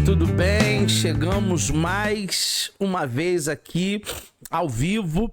tudo bem? Chegamos mais uma vez aqui ao vivo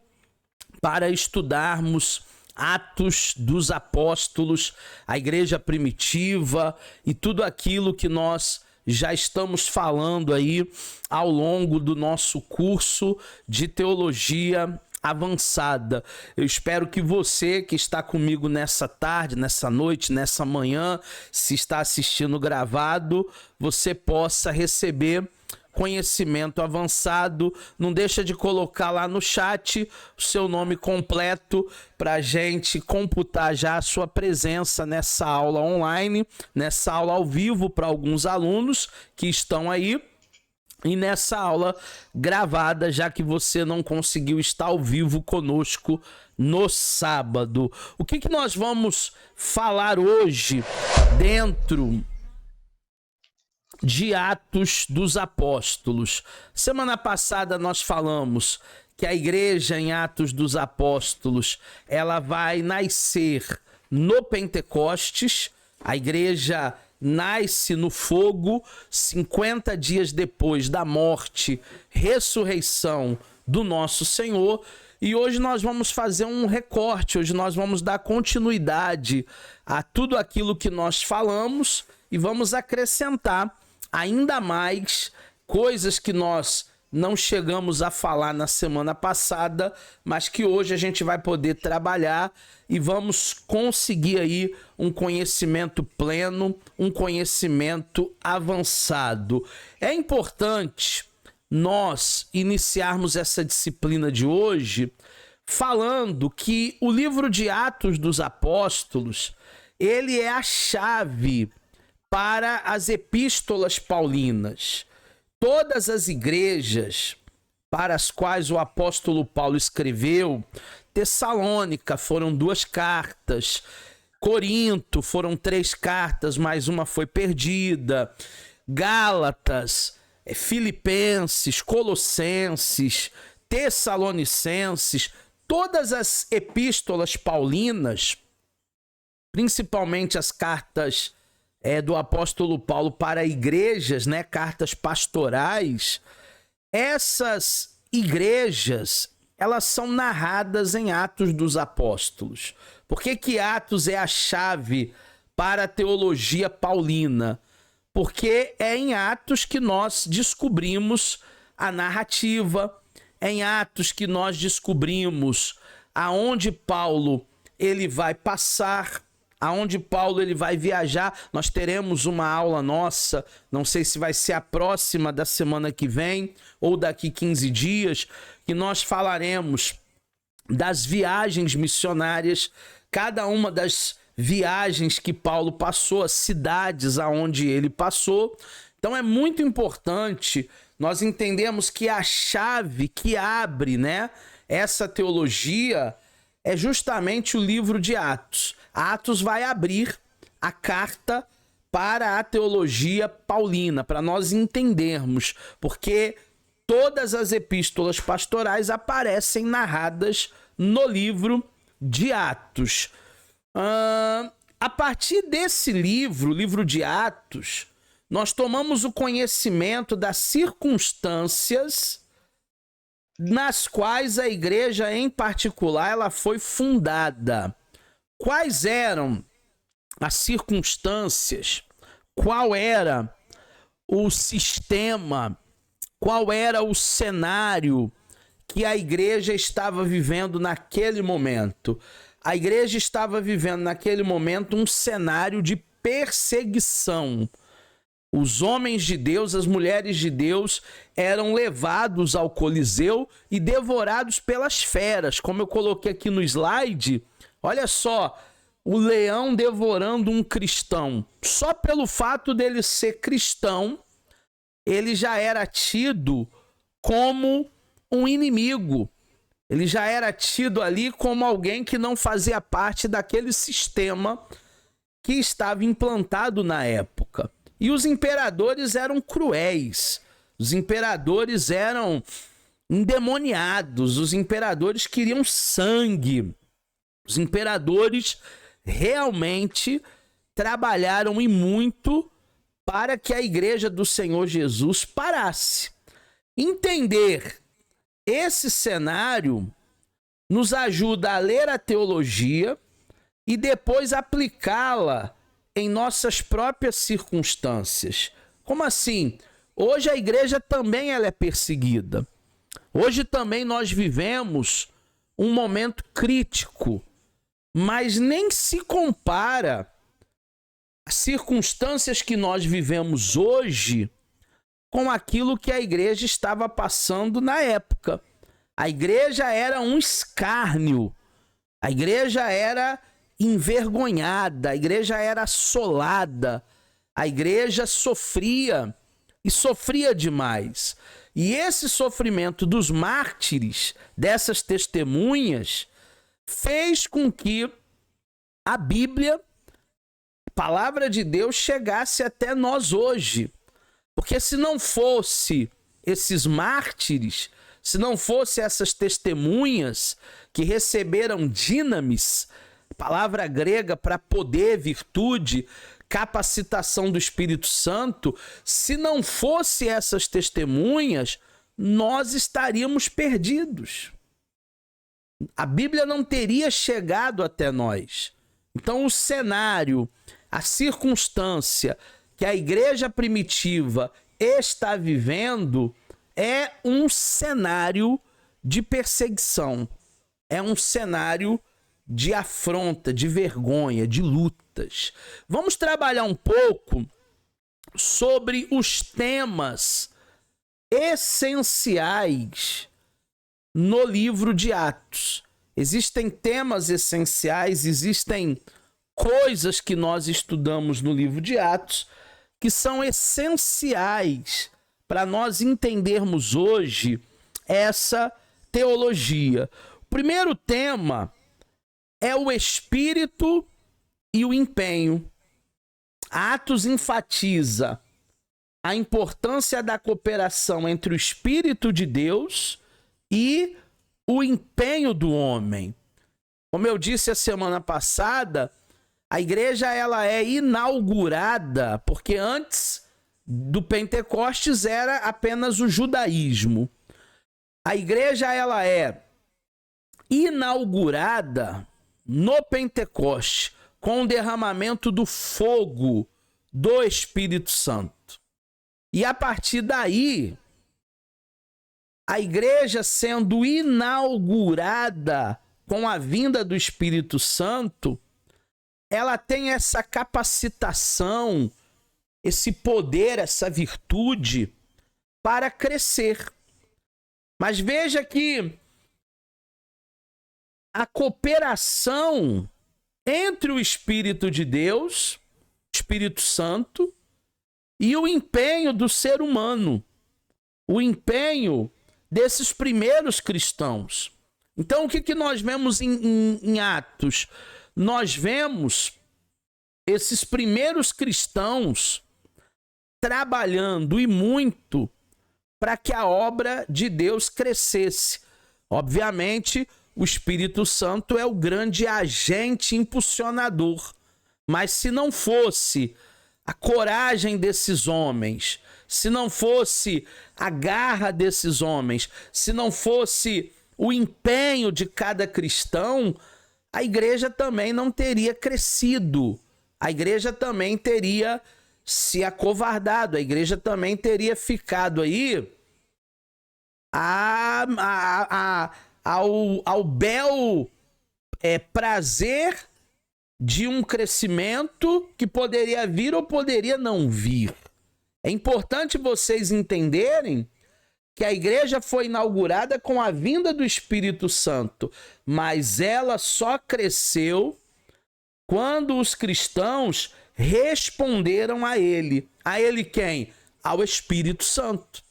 para estudarmos Atos dos Apóstolos, a igreja primitiva e tudo aquilo que nós já estamos falando aí ao longo do nosso curso de teologia avançada. Eu espero que você que está comigo nessa tarde, nessa noite, nessa manhã, se está assistindo gravado, você possa receber conhecimento avançado. Não deixa de colocar lá no chat o seu nome completo para a gente computar já a sua presença nessa aula online, nessa aula ao vivo para alguns alunos que estão aí. E nessa aula gravada, já que você não conseguiu estar ao vivo conosco no sábado. O que nós vamos falar hoje dentro de Atos dos Apóstolos? Semana passada nós falamos que a igreja em Atos dos Apóstolos, ela vai nascer no Pentecostes. A igreja nasce no fogo 50 dias depois da morte, ressurreição do nosso Senhor. E hoje nós vamos fazer um recorte, hoje nós vamos dar continuidade a tudo aquilo que nós falamos e vamos acrescentar ainda mais coisas que nós não chegamos a falar na semana passada, mas que hoje a gente vai poder trabalhar e vamos conseguir aí um conhecimento pleno, um conhecimento avançado. É importante nós iniciarmos essa disciplina de hoje falando que o livro de Atos dos Apóstolos, ele é a chave para as epístolas paulinas. Todas as igrejas para as quais o apóstolo Paulo escreveu, Tessalônica foram 2 cartas, Corinto foram 3 cartas, mais uma foi perdida, Gálatas, Filipenses, Colossenses, Tessalonicenses, todas as epístolas paulinas, principalmente as cartas do apóstolo Paulo para igrejas, né, cartas pastorais, essas igrejas, elas são narradas em Atos dos Apóstolos. Por que Atos é a chave para a teologia paulina? Porque é em Atos que nós descobrimos a narrativa, é em Atos que nós descobrimos aonde Paulo ele vai passar, aonde Paulo ele vai viajar. Nós teremos uma aula nossa, não sei se vai ser a próxima da semana que vem ou daqui 15 dias, que nós falaremos das viagens missionárias, cada uma das viagens que Paulo passou, as cidades aonde ele passou. Então é muito importante nós entendermos que a chave que abre, né, essa teologia é justamente o livro de Atos. Atos vai abrir a carta para a teologia paulina, para nós entendermos, porque todas as epístolas pastorais aparecem narradas no livro de Atos. A partir desse livro, o livro de Atos, nós tomamos o conhecimento das circunstâncias nas quais a igreja em particular ela foi fundada. Quais eram as circunstâncias? Qual era o sistema? Qual era o cenário que a igreja estava vivendo naquele momento? A igreja estava vivendo naquele momento um cenário de perseguição. Os homens de Deus, as mulheres de Deus eram levados ao Coliseu e devorados pelas feras. Como eu coloquei aqui no slide, olha só, o leão devorando um cristão. Só pelo fato dele ser cristão, ele já era tido como um inimigo. Ele já era tido ali como alguém que não fazia parte daquele sistema que estava implantado na época. E os imperadores eram cruéis, os imperadores eram endemoniados, os imperadores queriam sangue, os imperadores realmente trabalharam e muito para que a igreja do Senhor Jesus parasse. Entender esse cenário nos ajuda a ler a teologia e depois aplicá-la em nossas próprias circunstâncias. Como assim? Hoje a igreja também ela é perseguida. Hoje também nós vivemos um momento crítico, mas nem se compara as circunstâncias que nós vivemos hoje com aquilo que a igreja estava passando na época. A igreja era um escárnio, a igreja era envergonhada, a igreja era assolada, a igreja sofria e sofria demais. E esse sofrimento dos mártires, dessas testemunhas, fez com que a Bíblia, a palavra de Deus, chegasse até nós hoje. Porque se não fosse esses mártires, se não fosse essas testemunhas que receberam dinamis, palavra grega para poder, virtude, capacitação do Espírito Santo, se não fosse essas testemunhas, nós estaríamos perdidos. A Bíblia não teria chegado até nós. Então o cenário, a circunstância que a igreja primitiva está vivendo é um cenário de perseguição, é um cenário de afronta, de vergonha, de lutas. Vamos trabalhar um pouco sobre os temas essenciais no livro de Atos. Existem temas essenciais, existem coisas que nós estudamos no livro de Atos que são essenciais para nós entendermos hoje essa teologia. O primeiro tema é o espírito e o empenho. Atos enfatiza a importância da cooperação entre o Espírito de Deus e o empenho do homem. Como eu disse a semana passada, a igreja ela é inaugurada, porque antes do Pentecostes era apenas o judaísmo. A igreja ela é inaugurada no Pentecoste com o derramamento do fogo do Espírito Santo. E a partir daí, a igreja sendo inaugurada com a vinda do Espírito Santo, ela tem essa capacitação, esse poder, essa virtude para crescer. Mas veja que a cooperação entre o Espírito de Deus, Espírito Santo, e o empenho do ser humano, o empenho desses primeiros cristãos. Então, o que nós vemos em Atos? Nós vemos esses primeiros cristãos trabalhando e muito para que a obra de Deus crescesse. Obviamente, o Espírito Santo é o grande agente impulsionador, mas se não fosse a coragem desses homens, se não fosse a garra desses homens, se não fosse o empenho de cada cristão, a igreja também não teria crescido, a igreja também teria se acovardado, a igreja também teria ficado aí ao bel prazer de um crescimento que poderia vir ou poderia não vir. É importante vocês entenderem que a igreja foi inaugurada com a vinda do Espírito Santo, mas ela só cresceu quando os cristãos responderam a ele. A ele quem? Ao Espírito Santo.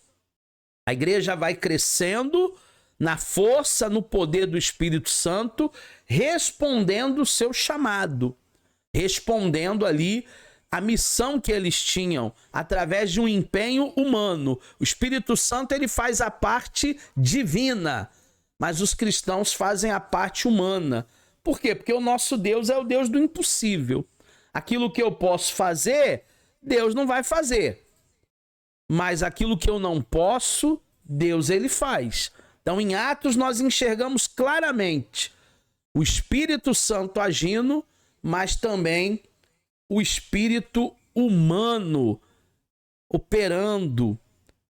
A igreja vai crescendo na força, no poder do Espírito Santo, respondendo o seu chamado, respondendo ali a missão que eles tinham, através de um empenho humano. O Espírito Santo ele faz a parte divina, mas os cristãos fazem a parte humana. Por quê? Porque o nosso Deus é o Deus do impossível. Aquilo que eu posso fazer, Deus não vai fazer. Mas aquilo que eu não posso, Deus ele faz. Então, em Atos, nós enxergamos claramente o Espírito Santo agindo, mas também o espírito humano operando,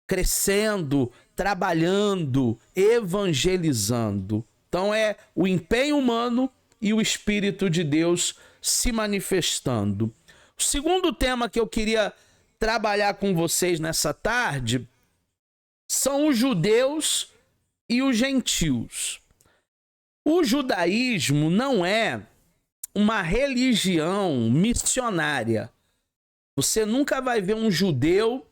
crescendo, trabalhando, evangelizando. Então é o empenho humano e o Espírito de Deus se manifestando. O segundo tema que eu queria trabalhar com vocês nessa tarde são os judeus e os gentios. O judaísmo não é uma religião missionária. Você nunca vai ver um judeu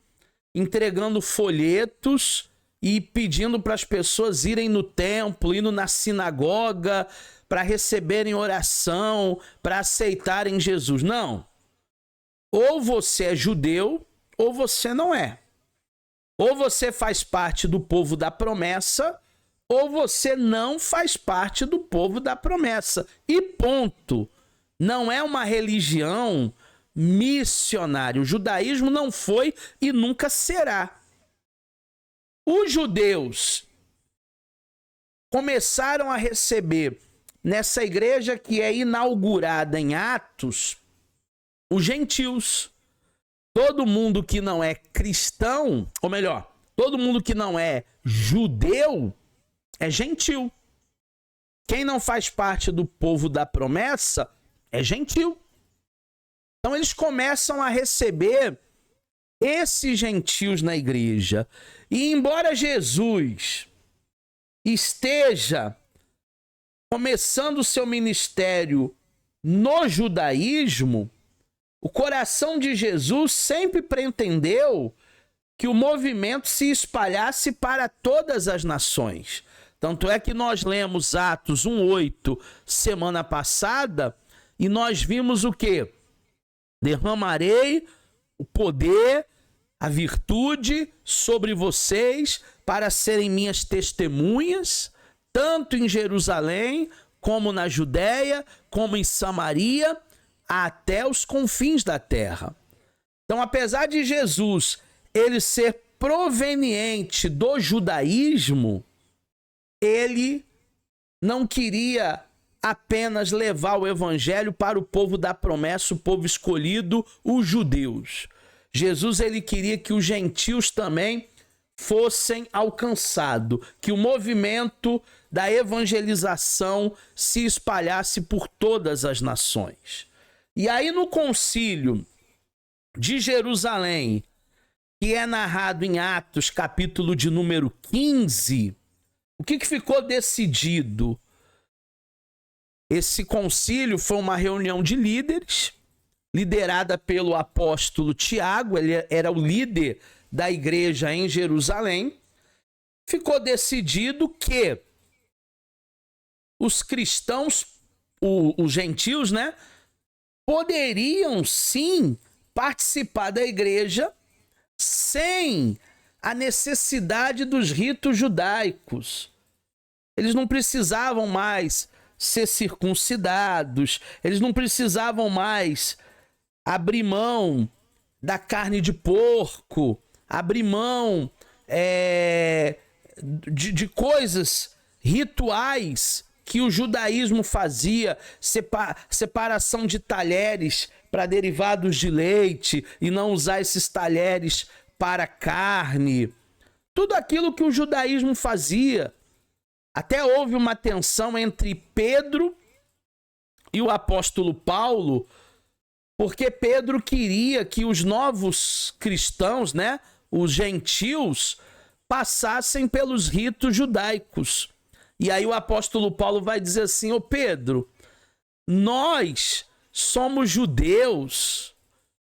entregando folhetos e pedindo para as pessoas irem no templo, indo na sinagoga, para receberem oração, para aceitarem Jesus. Não. Ou você é judeu, ou você não é. Ou você faz parte do povo da promessa, ou você não faz parte do povo da promessa. E ponto. Não é uma religião missionária. O judaísmo não foi e nunca será. Os judeus começaram a receber nessa igreja que é inaugurada em Atos, os gentios. Todo mundo que não é cristão, ou melhor, todo mundo que não é judeu é gentil. Quem não faz parte do povo da promessa é gentil. Então eles começam a receber esses gentios na igreja. E embora Jesus esteja começando o seu ministério no judaísmo, o coração de Jesus sempre pretendeu que o movimento se espalhasse para todas as nações. Tanto é que nós lemos Atos 1:8 semana passada e nós vimos o quê? Derramarei o poder, a virtude sobre vocês para serem minhas testemunhas, tanto em Jerusalém, como na Judéia, como em Samaria, até os confins da terra. Então, apesar de Jesus ele ser proveniente do judaísmo, ele não queria apenas levar o evangelho para o povo da promessa, o povo escolhido, os judeus. Jesus ele queria que os gentios também fossem alcançados, que o movimento da evangelização se espalhasse por todas as nações. E aí no concílio de Jerusalém, que é narrado em Atos, capítulo de número 15, o que ficou decidido? Esse concílio foi uma reunião de líderes, liderada pelo apóstolo Tiago, ele era o líder da igreja em Jerusalém. Ficou decidido que os cristãos, os gentios, né, poderiam sim participar da igreja sem a necessidade dos ritos judaicos. Eles não precisavam mais ser circuncidados, eles não precisavam mais abrir mão da carne de porco, abrir mão de coisas rituais que o judaísmo fazia, separação de talheres para derivados de leite e não usar esses talheres para carne. Tudo aquilo que o judaísmo fazia. Até houve uma tensão entre Pedro e o apóstolo Paulo, porque Pedro queria que os novos cristãos, né, os gentios, passassem pelos ritos judaicos. E aí o apóstolo Paulo vai dizer assim: ô Pedro, nós somos judeus,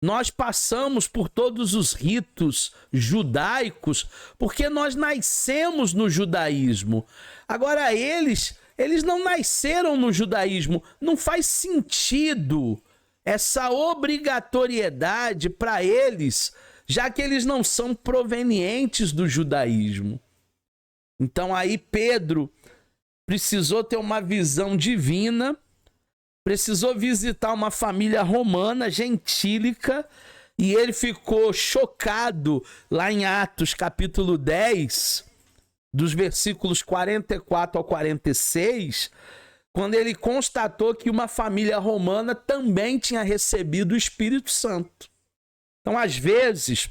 nós passamos por todos os ritos judaicos, porque nós nascemos no judaísmo. Agora eles não nasceram no judaísmo, não faz sentido essa obrigatoriedade para eles, já que eles não são provenientes do judaísmo. Então aí Pedro precisou ter uma visão divina, precisou visitar uma família romana, gentílica, e ele ficou chocado lá em Atos capítulo 10, dos versículos 44 ao 46, quando ele constatou que uma família romana também tinha recebido o Espírito Santo. Então, às vezes,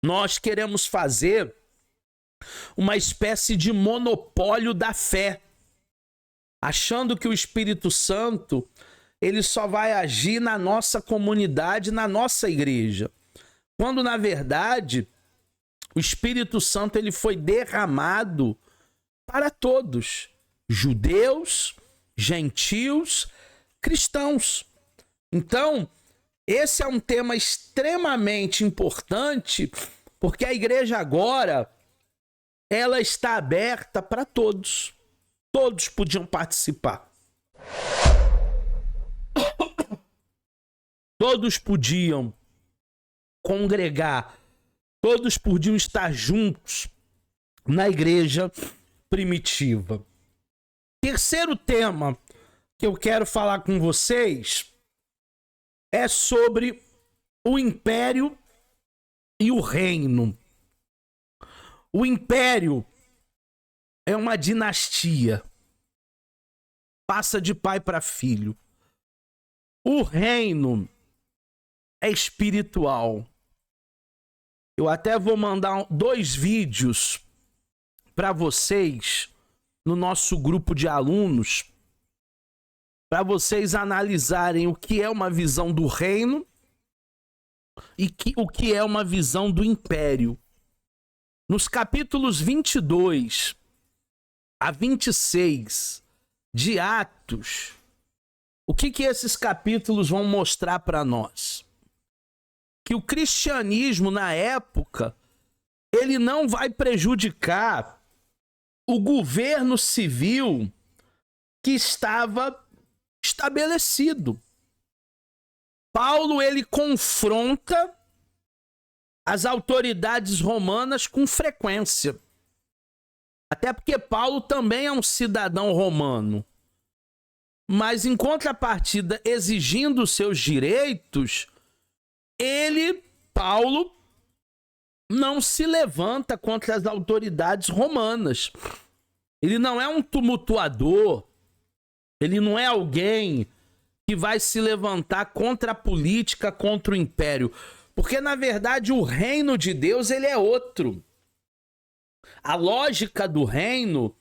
nós queremos fazer uma espécie de monopólio da fé, achando que o Espírito Santo ele só vai agir na nossa comunidade, na nossa igreja. Quando, na verdade, o Espírito Santo ele foi derramado para todos, judeus, gentios, cristãos. Então, esse é um tema extremamente importante, porque a igreja agora, ela está aberta para todos. Todos podiam participar. Todos podiam congregar. Todos podiam estar juntos na igreja primitiva. Terceiro tema que eu quero falar com vocês é sobre o império e o reino. O império é uma dinastia. Passa de pai para filho. O reino é espiritual. Eu até vou mandar 2 vídeos para vocês no nosso grupo de alunos, para vocês analisarem o que é uma visão do reino e o que é uma visão do império. Nos capítulos 22 a 26 de Atos, o que esses capítulos vão mostrar para nós? Que o cristianismo, na época, ele não vai prejudicar o governo civil que estava estabelecido. Paulo, ele confronta as autoridades romanas com frequência. Até porque Paulo também é um cidadão romano. Mas, em contrapartida, exigindo os seus direitos, Paulo, não se levanta contra as autoridades romanas. Ele não é um tumultuador. Ele não é alguém que vai se levantar contra a política, contra o império. Porque, na verdade, o reino de Deus ele é outro. A lógica do reino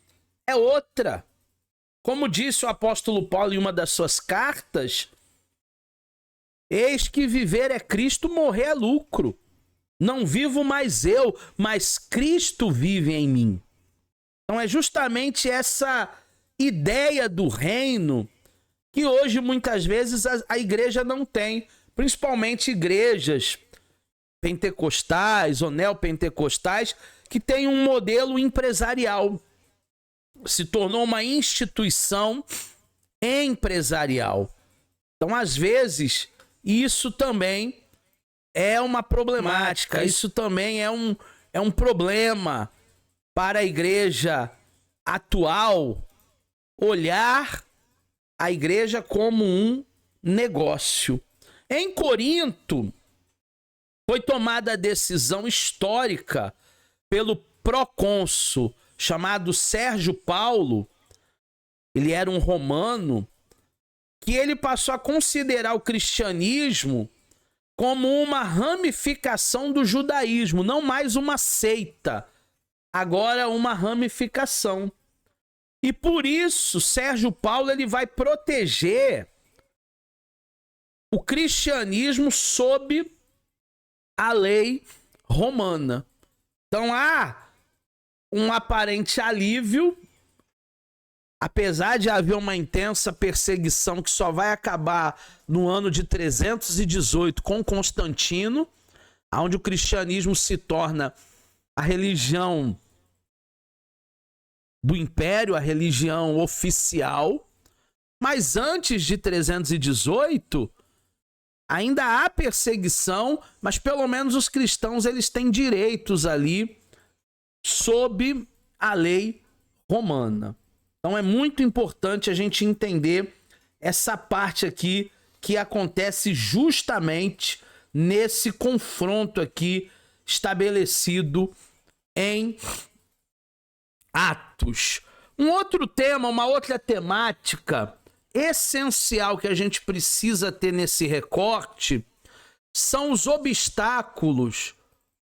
é outra. Como disse o apóstolo Paulo em uma das suas cartas, eis que viver é Cristo, morrer é lucro. Não vivo mais eu, mas Cristo vive em mim. Então é justamente essa ideia do reino que hoje muitas vezes a igreja não tem. Principalmente igrejas pentecostais ou neopentecostais que têm um modelo empresarial. Se tornou uma instituição empresarial. Então, às vezes, isso também é uma problemática, isso também é um problema para a igreja atual olhar a igreja como um negócio. Em Corinto, foi tomada a decisão histórica pelo procônsul chamado Sérgio Paulo. Ele era um romano, que ele passou a considerar o cristianismo como uma ramificação do judaísmo, não mais uma seita, agora uma ramificação. E por isso, Sérgio Paulo ele vai proteger o cristianismo sob a lei romana. Então há um aparente alívio, apesar de haver uma intensa perseguição que só vai acabar no ano de 318 com Constantino, onde o cristianismo se torna a religião do império, a religião oficial. Mas antes de 318, ainda há perseguição, mas pelo menos os cristãos eles têm direitos ali sob a lei romana. Então é muito importante a gente entender essa parte aqui que acontece justamente nesse confronto aqui estabelecido em Atos. Um outro tema, uma outra temática essencial que a gente precisa ter nesse recorte são os obstáculos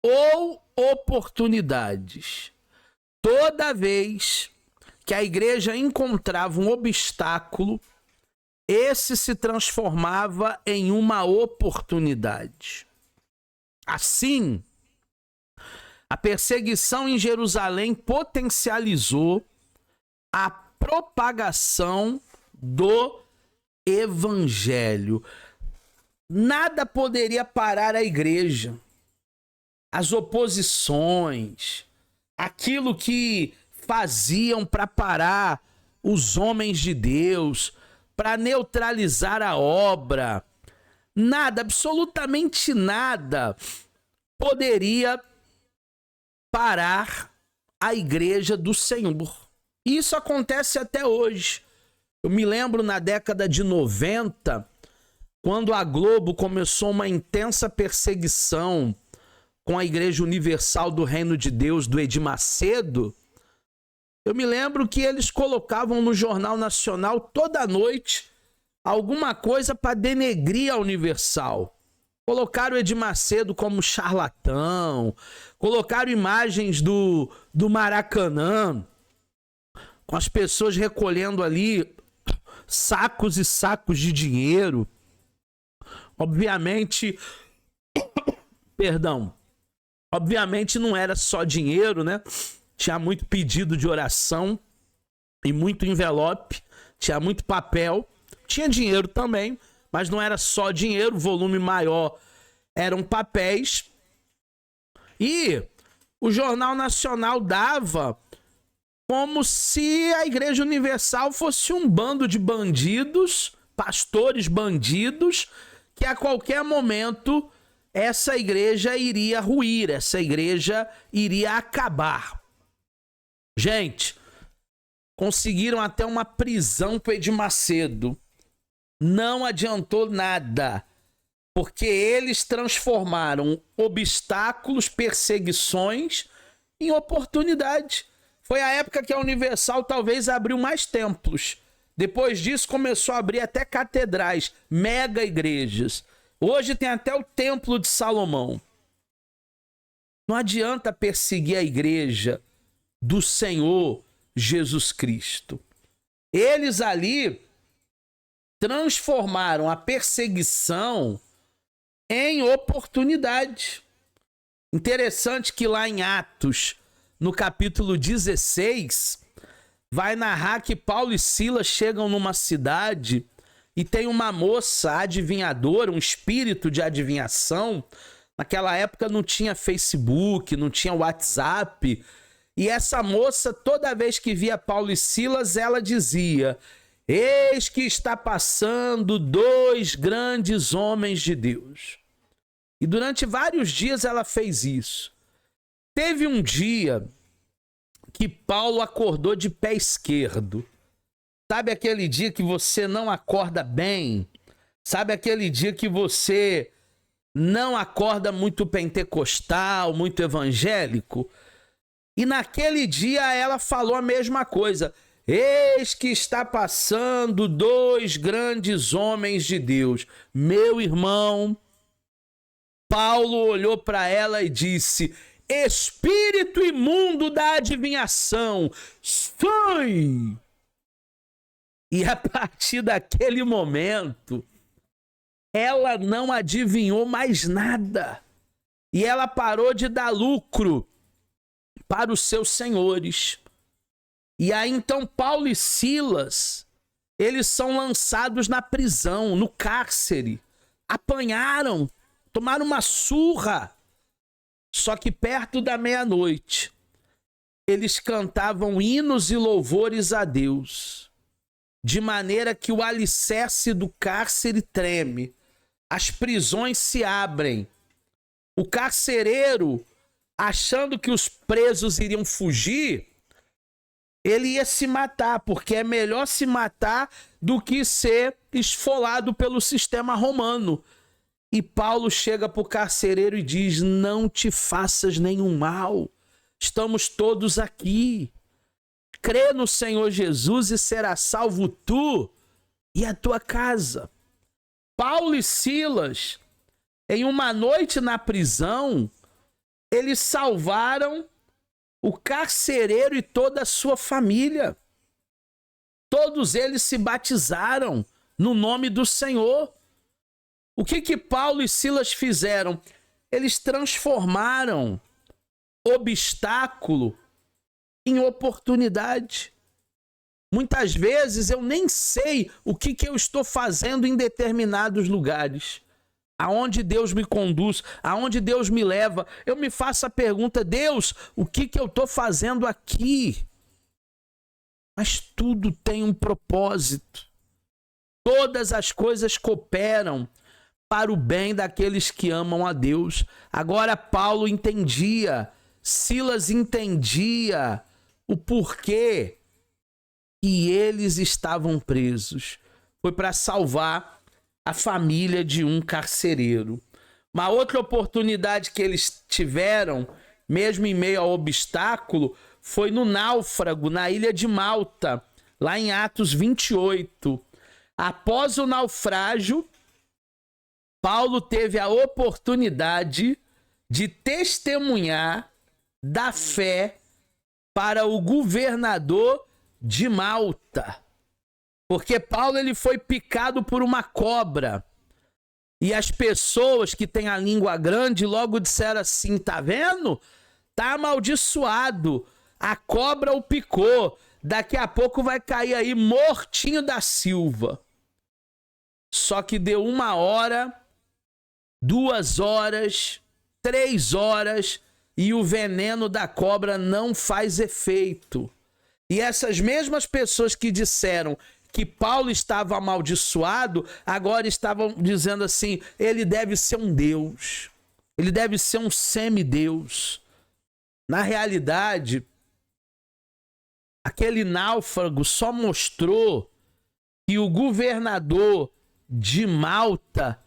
ou oportunidades. Toda vez que a igreja encontrava um obstáculo, esse se transformava em uma oportunidade. Assim, a perseguição em Jerusalém potencializou a propagação do evangelho. Nada poderia parar a igreja. As oposições, aquilo que faziam para parar os homens de Deus, para neutralizar a obra, nada, absolutamente nada poderia parar a igreja do Senhor. Isso acontece até hoje. Eu me lembro na década de 90, quando a Globo começou uma intensa perseguição com a Igreja Universal do Reino de Deus, do Edir Macedo. Eu me lembro que eles colocavam no Jornal Nacional toda noite alguma coisa para denegrir a Universal. Colocaram o Edir Macedo como charlatão, colocaram imagens do Maracanã, com as pessoas recolhendo ali sacos e sacos de dinheiro. Obviamente, obviamente não era só dinheiro, né? Tinha muito pedido de oração e muito envelope, tinha muito papel, tinha dinheiro também, mas não era só dinheiro, o volume maior eram papéis. E o Jornal Nacional dava como se a Igreja Universal fosse um bando de bandidos, pastores bandidos, que a qualquer momento essa igreja iria ruir, essa igreja iria acabar. Gente, conseguiram até uma prisão para Edir Macedo. Não adiantou nada, porque eles transformaram obstáculos, perseguições em oportunidade. Foi a época que a Universal talvez abriu mais templos. Depois disso começou a abrir até catedrais, mega igrejas. Hoje tem até o Templo de Salomão. Não adianta perseguir a igreja do Senhor Jesus Cristo. Eles ali transformaram a perseguição em oportunidade. Interessante que lá em Atos, no capítulo 16, vai narrar que Paulo e Silas chegam numa cidade e tem uma moça adivinhadora, um espírito de adivinhação. Naquela época não tinha Facebook, não tinha WhatsApp. E essa moça, toda vez que via Paulo e Silas, ela dizia: eis que está passando dois grandes homens de Deus. E durante vários dias ela fez isso. Teve um dia que Paulo acordou de pé esquerdo. Sabe aquele dia que você não acorda bem? Sabe aquele dia que você não acorda muito pentecostal, muito evangélico? E naquele dia ela falou a mesma coisa. Eis que está passando dois grandes homens de Deus. Meu irmão, Paulo olhou para ela e disse: espírito imundo da adivinhação, sai! E a partir daquele momento, ela não adivinhou mais nada. E ela parou de dar lucro para os seus senhores. E aí então Paulo e Silas, eles são lançados na prisão, no cárcere. Apanharam, tomaram uma surra. Só que perto da meia-noite, eles cantavam hinos e louvores a Deus, de maneira que o alicerce do cárcere treme, as prisões se abrem. O carcereiro, achando que os presos iriam fugir, ele ia se matar, porque é melhor se matar do que ser esfolado pelo sistema romano. E Paulo chega para o carcereiro e diz: não te faças nenhum mal, estamos todos aqui. Crê no Senhor Jesus e será salvo tu e a tua casa. Paulo e Silas, em uma noite na prisão, eles salvaram o carcereiro e toda a sua família. Todos eles se batizaram no nome do Senhor. O que Paulo e Silas fizeram? Eles transformaram obstáculo em oportunidade. Muitas vezes eu nem sei o que eu estou fazendo em determinados lugares. Aonde Deus me conduz, aonde Deus me leva, eu me faço a pergunta: Deus, o que eu estou fazendo aqui? Mas tudo tem um propósito. Todas as coisas cooperam para o bem daqueles que amam a Deus. Agora Paulo entendia, Silas entendia o porquê que eles estavam presos. Foi para salvar a família de um carcereiro. Uma outra oportunidade que eles tiveram, mesmo em meio ao obstáculo, foi no náufrago, na ilha de Malta, lá em Atos 28. Após o naufrágio, Paulo teve a oportunidade de testemunhar da fé para o governador de Malta. Porque Paulo ele foi picado por uma cobra. E as pessoas que têm a língua grande logo disseram assim: tá vendo? Tá amaldiçoado. A cobra o picou. Daqui a pouco vai cair aí mortinho da Silva. Só que deu 1 hora, 2 horas, 3 horas e o veneno da cobra não faz efeito. E essas mesmas pessoas que disseram que Paulo estava amaldiçoado, agora estavam dizendo assim: ele deve ser um deus, ele deve ser um semideus. Na realidade, aquele náufrago só mostrou que o governador de Malta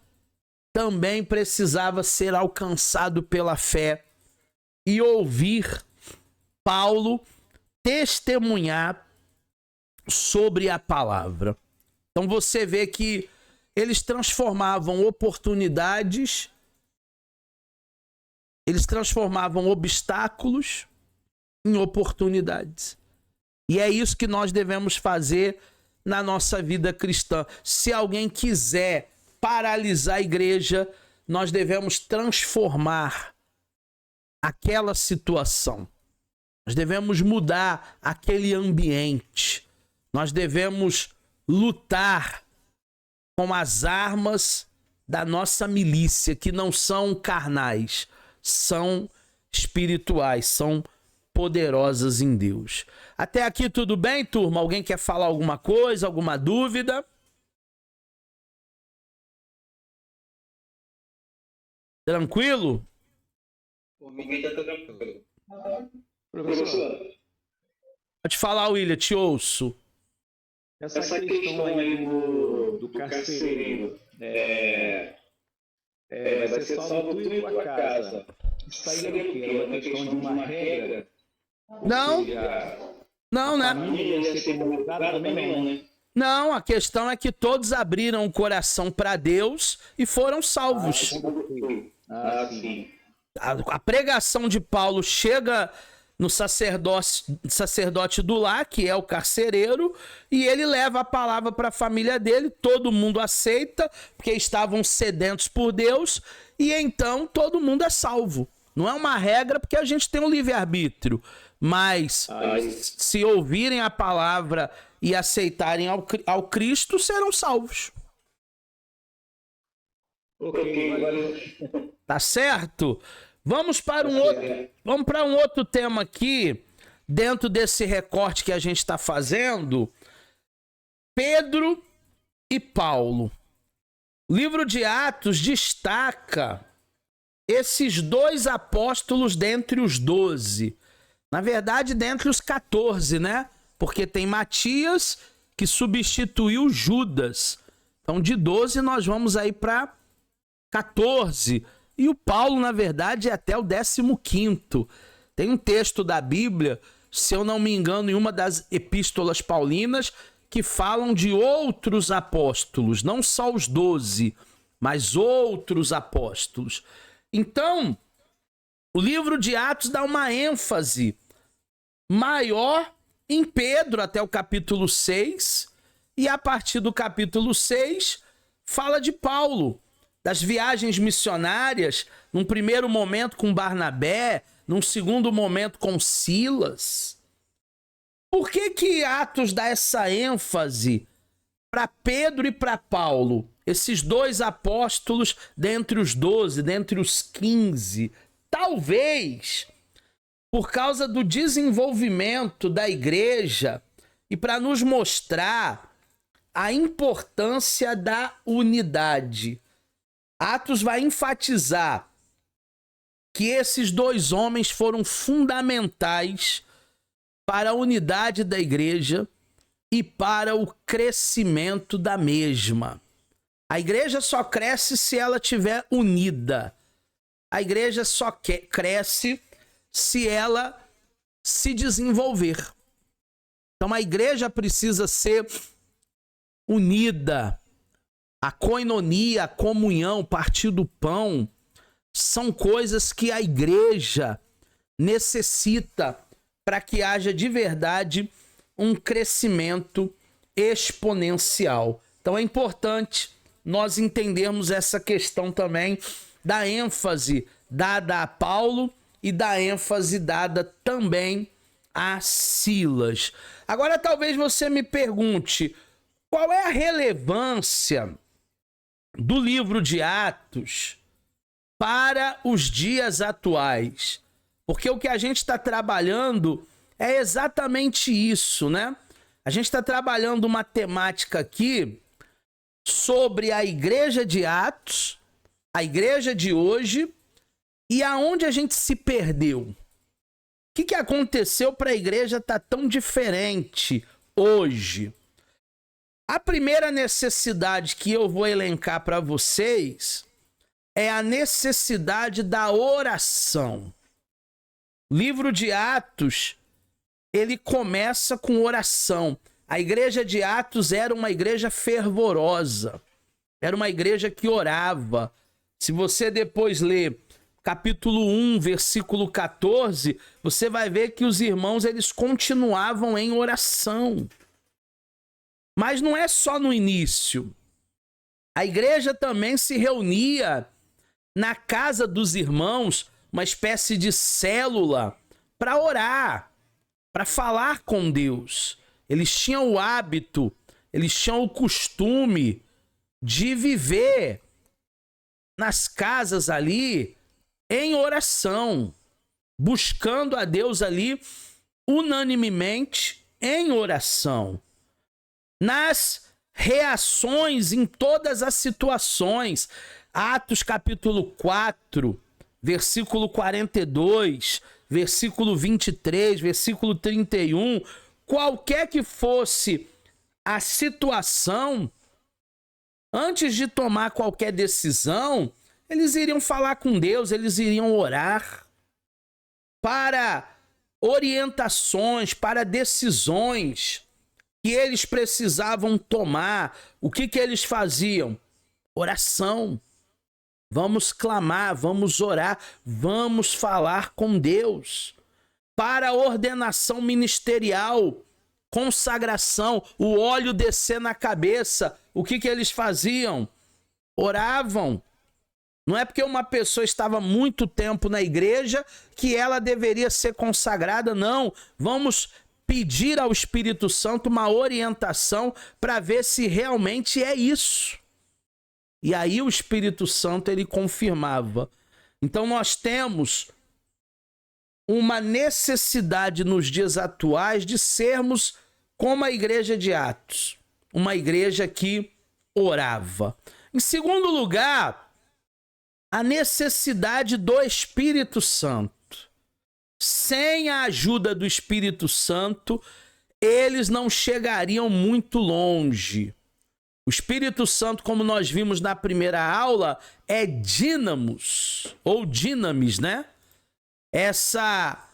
também precisava ser alcançado pela fé e ouvir Paulo testemunhar sobre a palavra. Então você vê que eles transformavam oportunidades, eles transformavam obstáculos em oportunidades. E é isso que nós devemos fazer na nossa vida cristã. Se alguém quiser paralisar a igreja, nós devemos transformar aquela situação. Nós devemos mudar aquele ambiente. Nós devemos lutar com as armas da nossa milícia, que não são carnais, são espirituais, são poderosas em Deus. Até aqui tudo bem, turma? Alguém quer falar alguma coisa, alguma dúvida? Tranquilo? Por mim tá tranquilo. Professor, Pode falar, William, te ouço. essa questão aí do carcereiro, vai ser salvo tu e tua casa. Isso aí é o quê? É uma questão de uma regra? Não, não, né? Família ia ser comunicada também não, né? Não, a questão é que todos abriram o coração para Deus e foram salvos. Sim. A pregação de Paulo chega no sacerdote do lar, que é o carcereiro, e ele leva a palavra para a família dele, todo mundo aceita, porque estavam sedentos por Deus, e então todo mundo é salvo. Não é uma regra, porque a gente tem um livre-arbítrio, mas se ouvirem a palavra e aceitarem ao Cristo, serão salvos. Ok, valeu. Tá certo? Vamos para um outro tema aqui, dentro desse recorte que a gente está fazendo. Pedro e Paulo. O livro de Atos destaca esses 2 apóstolos dentre os 12. Na verdade, dentre os 14, né? Porque tem Matias, que substituiu Judas. Então, de 12, nós vamos aí para 14. E o Paulo, na verdade, é até o 15º. Tem um texto da Bíblia, se eu não me engano, em uma das epístolas paulinas, que falam de outros apóstolos, não só os 12, mas outros apóstolos. Então, o livro de Atos dá uma ênfase maior em Pedro até o capítulo 6, e a partir do capítulo 6 fala de Paulo, das viagens missionárias, num primeiro momento com Barnabé, num segundo momento com Silas. Por que Atos dá essa ênfase para Pedro e para Paulo? Esses dois apóstolos dentre os 12, dentre os 15. Talvez por causa do desenvolvimento da igreja e para nos mostrar a importância da unidade. Atos vai enfatizar que esses dois homens foram fundamentais para a unidade da igreja e para o crescimento da mesma. A igreja só cresce se ela estiver unida. A igreja só cresce se ela se desenvolver. Então a igreja precisa ser unida. A koinonia, a comunhão, partir do pão, são coisas que a igreja necessita para que haja de verdade um crescimento exponencial. Então é importante nós entendermos essa questão também da ênfase dada a Paulo e da ênfase dada também a Silas. Agora talvez você me pergunte, qual é a relevância do livro de Atos para os dias atuais? Porque o que a gente está trabalhando é exatamente isso, né? A gente está trabalhando uma temática aqui sobre a igreja de Atos, a igreja de hoje e aonde a gente se perdeu. O que aconteceu para a igreja estar tão diferente hoje? A primeira necessidade que eu vou elencar para vocês é a necessidade da oração. O livro de Atos, ele começa com oração. A igreja de Atos era uma igreja fervorosa, era uma igreja que orava. Se você depois ler capítulo 1, versículo 14, você vai ver que os irmãos eles continuavam em oração. Mas não é só no início. A igreja também se reunia na casa dos irmãos, uma espécie de célula, para orar, para falar com Deus. Eles tinham o hábito, eles tinham o costume de viver nas casas ali em oração, buscando a Deus ali unanimemente em oração. Nas reações em todas as situações. Atos capítulo 4, versículo 42, versículo 23, versículo 31, qualquer que fosse a situação, antes de tomar qualquer decisão, eles iriam falar com Deus, eles iriam orar para orientações, para decisões que eles precisavam tomar. O que eles faziam? Oração. Vamos clamar, vamos orar, vamos falar com Deus. Para ordenação ministerial, consagração, o óleo descer na cabeça, o que eles faziam? Oravam. Não é porque uma pessoa estava muito tempo na igreja que ela deveria ser consagrada, não. Vamos pedir ao Espírito Santo uma orientação para ver se realmente é isso. E aí o Espírito Santo ele confirmava. Então nós temos uma necessidade nos dias atuais de sermos como a igreja de Atos, uma igreja que orava. Em segundo lugar, a necessidade do Espírito Santo. Sem a ajuda do Espírito Santo, eles não chegariam muito longe. O Espírito Santo, como nós vimos na primeira aula, é dínamos, ou dinamis, né? Essa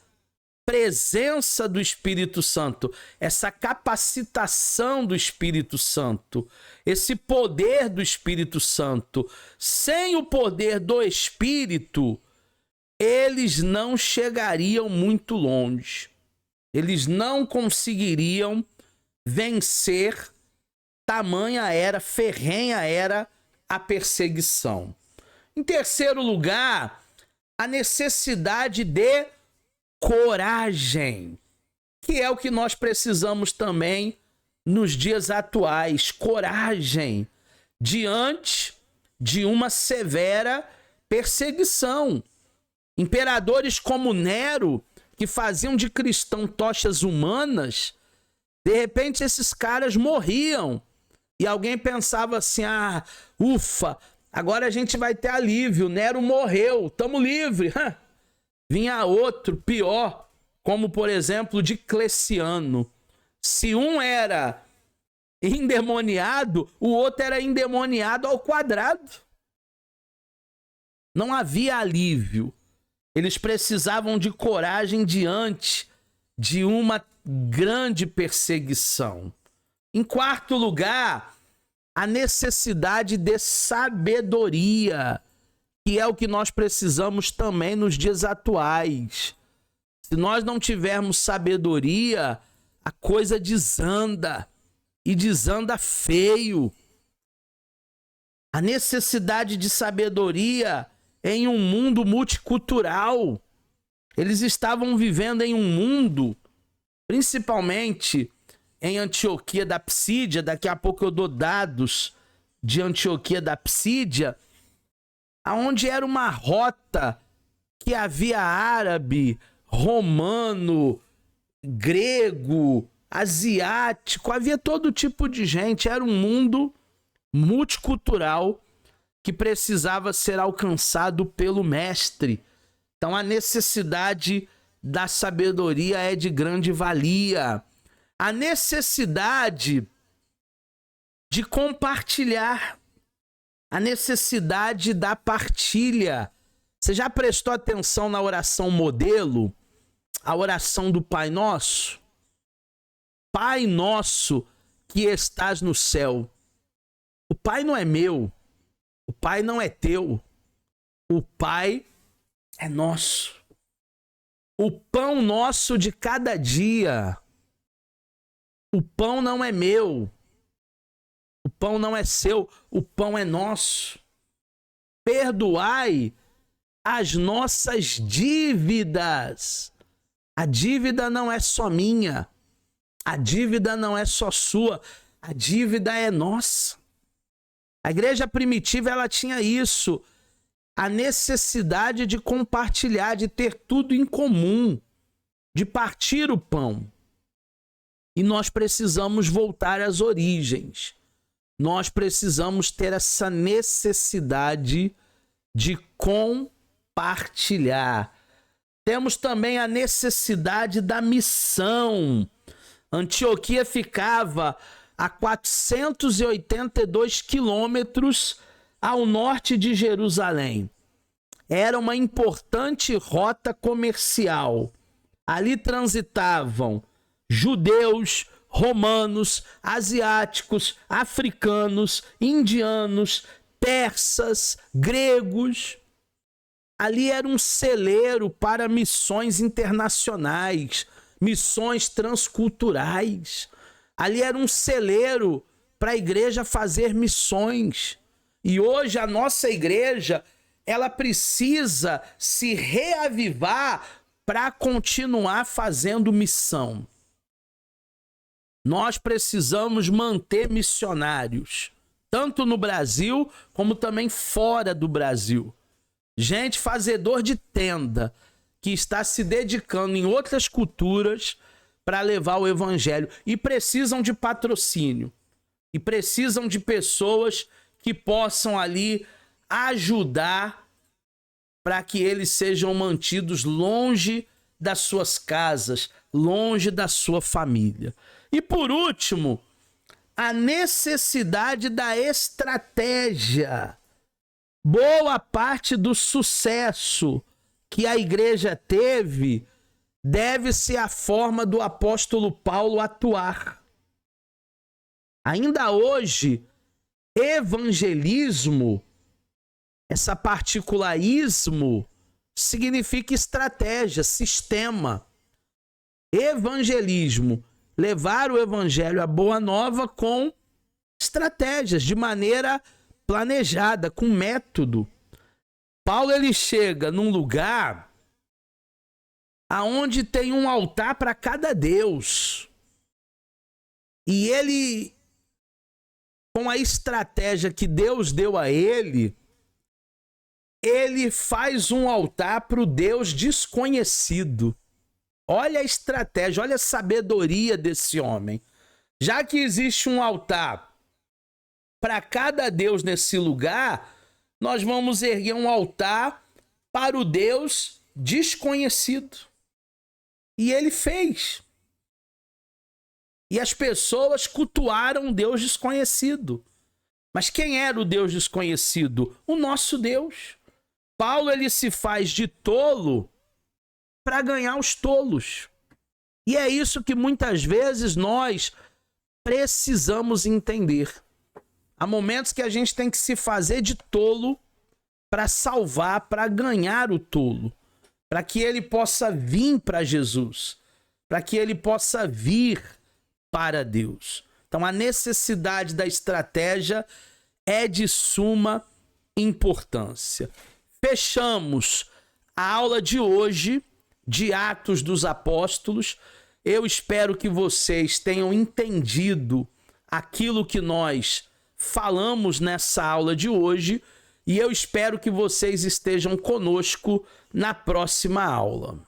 presença do Espírito Santo, essa capacitação do Espírito Santo, esse poder do Espírito Santo. Sem o poder do Espírito, eles não chegariam muito longe. Eles não conseguiriam vencer, tamanha era, ferrenha era a perseguição. Em terceiro lugar, a necessidade de coragem, que é o que nós precisamos também nos dias atuais. Coragem diante de uma severa perseguição. Imperadores como Nero, que faziam de cristão tochas humanas, de repente esses caras morriam. E alguém pensava assim, ufa, agora a gente vai ter alívio, Nero morreu, estamos livres. Vinha outro, pior, como por exemplo Dicleciano. Se um era endemoniado, o outro era endemoniado ao quadrado. Não havia alívio. Eles precisavam de coragem diante de uma grande perseguição. Em quarto lugar, a necessidade de sabedoria, que é o que nós precisamos também nos dias atuais. Se nós não tivermos sabedoria, a coisa desanda, e desanda feio. A necessidade de sabedoria em um mundo multicultural. Eles estavam vivendo em um mundo, principalmente em Antioquia da Psídia, daqui a pouco eu dou dados de Antioquia da Psídia, aonde era uma rota que havia árabe, romano, grego, asiático, havia todo tipo de gente, era um mundo multicultural que precisava ser alcançado pelo mestre. Então a necessidade da sabedoria é de grande valia. A necessidade de compartilhar, a necessidade da partilha. Você já prestou atenção na oração modelo? A oração do Pai Nosso? Pai Nosso que estás no céu. O Pai não é meu. O Pai não é teu. O Pai é nosso. O pão nosso de cada dia. O pão não é meu. O pão não é seu. O pão é nosso. Perdoai as nossas dívidas. A dívida não é só minha. A dívida não é só sua. A dívida é nossa. A igreja primitiva, ela tinha isso. A necessidade de compartilhar, de ter tudo em comum, de partir o pão. E nós precisamos voltar às origens. Nós precisamos ter essa necessidade de compartilhar. Temos também a necessidade da missão. Antioquia ficava a 482 quilômetros ao norte de Jerusalém. Era uma importante rota comercial. Ali transitavam judeus, romanos, asiáticos, africanos, indianos, persas, gregos. Ali era um celeiro para missões internacionais, missões transculturais. Ali era um celeiro para a igreja fazer missões. E hoje a nossa igreja, ela precisa se reavivar para continuar fazendo missão. Nós precisamos manter missionários, tanto no Brasil como também fora do Brasil. Gente fazedor de tenda, que está se dedicando em outras culturas para levar o evangelho. E precisam de patrocínio. E precisam de pessoas que possam ali ajudar para que eles sejam mantidos longe das suas casas, longe da sua família. E por último, a necessidade da estratégia. Boa parte do sucesso que a igreja teve deve-se à forma do apóstolo Paulo atuar. Ainda hoje, evangelismo, essa particularismo, significa estratégia, sistema. Evangelismo, levar o evangelho, a boa nova, com estratégias, de maneira planejada, com método. Paulo, ele chega num lugar aonde tem um altar para cada deus. E ele, com a estratégia que Deus deu a ele, ele faz um altar para o Deus desconhecido. Olha a estratégia, olha a sabedoria desse homem. Já que existe um altar para cada Deus nesse lugar, nós vamos erguer um altar para o Deus desconhecido. E ele fez. E as pessoas cultuaram um Deus desconhecido. Mas quem era o Deus desconhecido? O nosso Deus. Paulo, ele se faz de tolo para ganhar os tolos. E é isso que muitas vezes nós precisamos entender. Há momentos que a gente tem que se fazer de tolo para salvar, para ganhar o tolo, para que ele possa vir para Jesus, para que ele possa vir para Deus. Então, a necessidade da estratégia é de suma importância. Fechamos a aula de hoje de Atos dos Apóstolos. Eu espero que vocês tenham entendido aquilo que nós falamos nessa aula de hoje e eu espero que vocês estejam conosco na próxima aula.